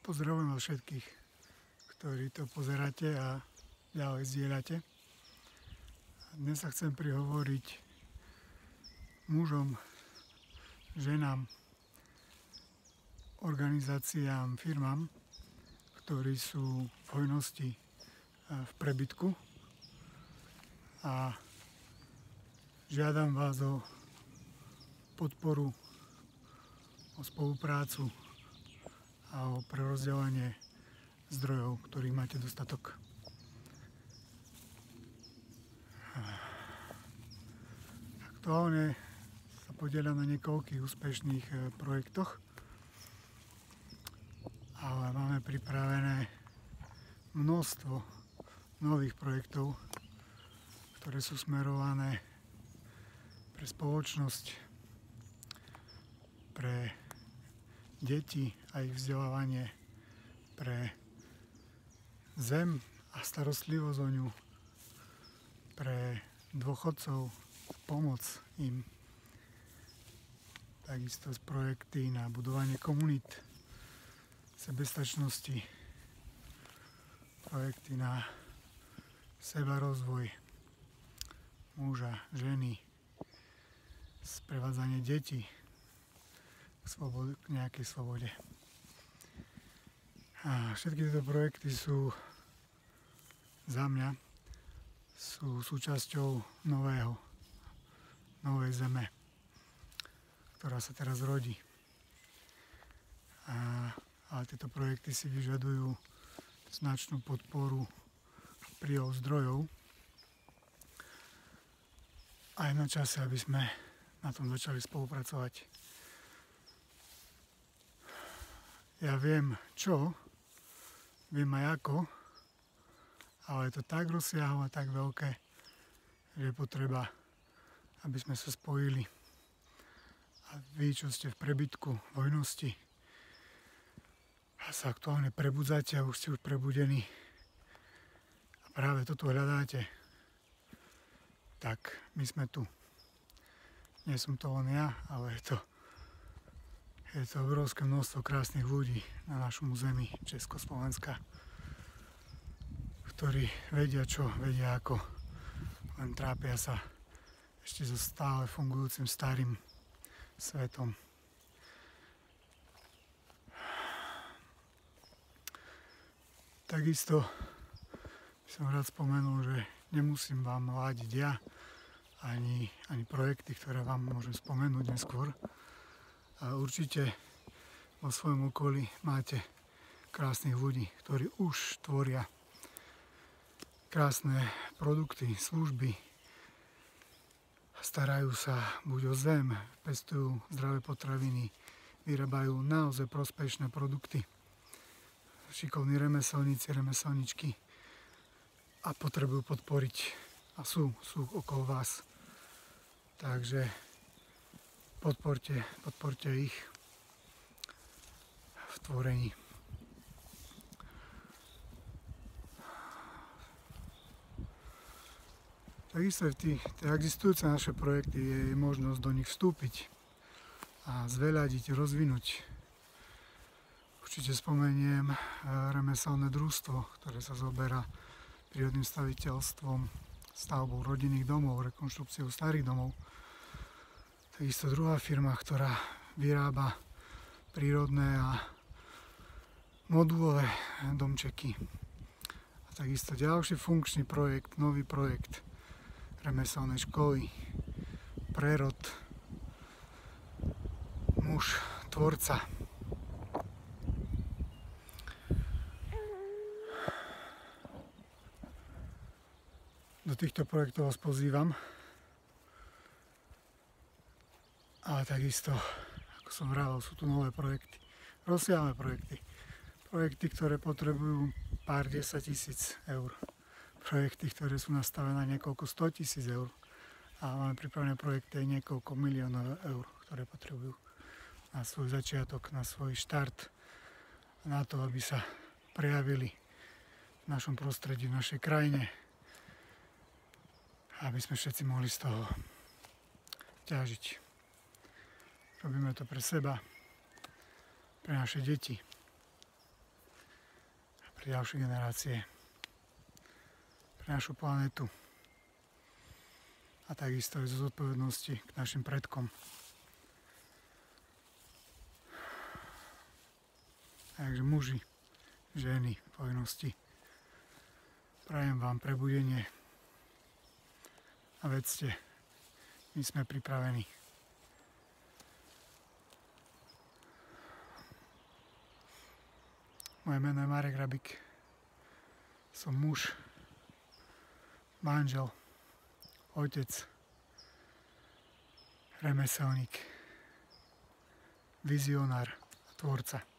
Pozdravujem vás všetkých, ktorí to pozeráte a ďalej zdieľate. Dnes sa chcem prihovoriť mužom, ženám, organizáciám, firmám, ktorí sú v hojnosti v prebytku, a žiadam vás o podporu, o spoluprácu a o prerozdeľovanie zdrojov, ktorých máte dostatok. Aktuálne sa podieľam na niekoľkých úspešných projektoch, ale máme pripravené množstvo nových projektov, ktoré sú smerované pre spoločnosť, pre deti a ich vzdelávanie, pre zem a starostlivosť o ňu, pre dôchodcov, pomoc im. Takisto projekty na budovanie komunít, sebestačnosti, projekty na sebarozvoj muža, ženy, sprevádzanie detí k nejakej slobode. A všetky tieto projekty sú za mňa súčasťou novej zeme, ktorá sa teraz rodí. Ale tieto projekty si vyžadujú značnú podporu a prílev zdrojov. A je na čase, aby sme na tom začali spolupracovať. Ja viem čo, viem aj ako, ale je to tak rozsiahlo a tak veľké, že je potreba, aby sme sa spojili. A vy, čo ste v prebytku, v hojnosti, a sa aktuálne prebudzate a už ste prebudení a práve toto hľadáte, tak my sme tu. Nie som to len ja, ale je to obrovské množstvo krásnych ľudí na našom území Československa, ktorí vedia čo, vedia ako, len trápia sa ešte so stále fungujúcim starým svetom. Takisto som rád spomenul, že nemusím vám ládiť ja, ani projekty, ktoré vám môžem spomenúť neskôr. A určite vo svojom okolí máte krásnych ľudí, ktorí už tvoria krásne produkty, služby, starajú sa buď o zem, pestujú zdravé potraviny, vyrábajú naozaj prospešné produkty. Šikovní remeselníci, remeselničky a potrebujú podporiť a sú okolo vás. Takže podporte ich v tvorení. Takisto tie existujúce naše projekty je možnosť do nich vstúpiť a zveľadiť, rozvinúť. Určite spomeniem remeselné družstvo, ktoré sa zaoberá prírodným staviteľstvom, stavbou rodinných domov, rekonštrukciou starých domov. Takisto druhá firma, ktorá vyrába prírodné a modulové domčeky. A takisto ďalší funkčný projekt, nový projekt remeselnej školy, prerod, muž, tvorca. Do týchto projektov vás pozývam. Ale takisto, ako som vravel, sú tu nové projekty, rozsiahle projekty. Projekty, ktoré potrebujú pár 10 000 eur. Projekty, ktoré sú nastavené na niekoľko 100 000 eur. A máme pripravené projekty aj niekoľko miliónov eur, ktoré potrebujú na svoj začiatok, na svoj štart, na to, aby sa prejavili v našom prostredí, v našej krajine, aby sme všetci mohli z toho ťažiť. Robíme to pre seba, pre naše deti. pre ďalšie generácie, pre našu planetu a takisto aj zo zodpovednosti k našim predkom. Takže muži, ženy, povinnosti. Prajem vám prebudenie a vedzte, my sme pripravení. Moje meno je Marek Rabik. Som muž, manžel, otec, remeselník, vizionár a tvorca.